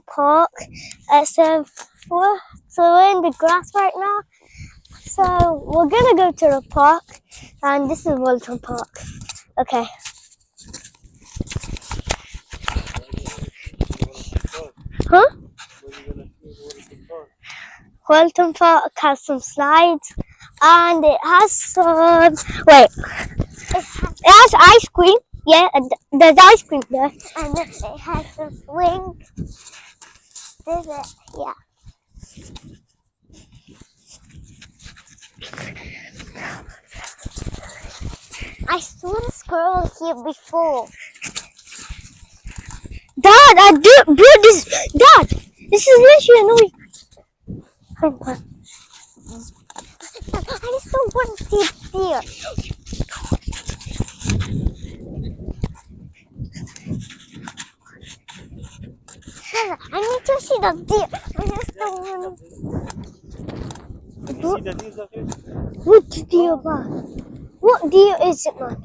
Park. We're in the grass right now. So we're gonna go to the park, and this is Wollaton Park. Okay. Huh? Wollaton Park has some slides, and it has some. Wait. It has ice cream. Yeah, there's ice cream there, and it has some swing. There's it. Yeah. I saw the squirrel here before. Dad, Dad, this is literally annoying. Hang on. I just don't want to see deer. I need to see the deer. I just don't want to. Can you see the deer up here? What deer, man? What deer is it, man?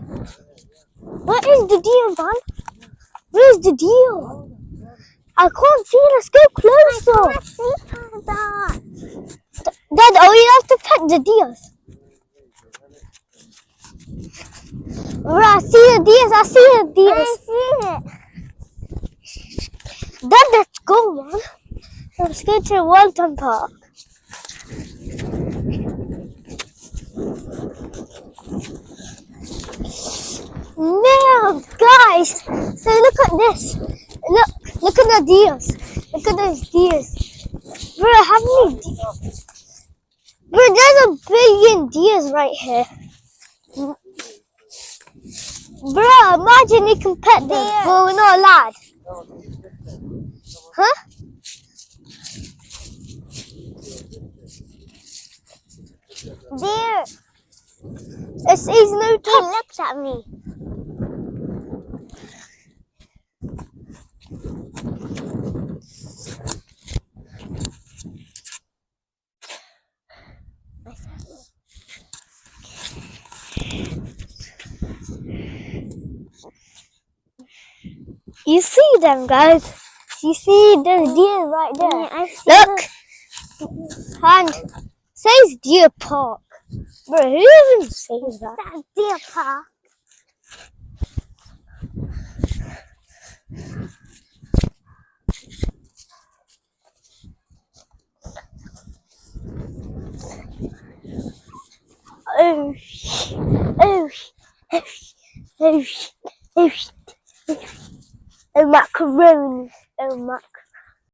What is the deer, man? Where's the deer? I can't see. Let's go closer. I can't see that. Dad, oh, you have to pet the deer. Right, I see the deer. I see the deer. I see it. Dad, let's go, man. Let's go to Wollaton Park. Man, guys, so look at this. Look at the deers. Look at those deers. Bro, how many deers? Bro, there's a billion deers right here. Bro, imagine you can pet them, but we're not allowed. Huh? Deer. It says no touch. He looks at me. You see them, guys? You see there's deer right there. Yeah, look, and says Deer Park. Bro, who even says that? That's Deer Park. Oh, macaroni. Oh, macaroni.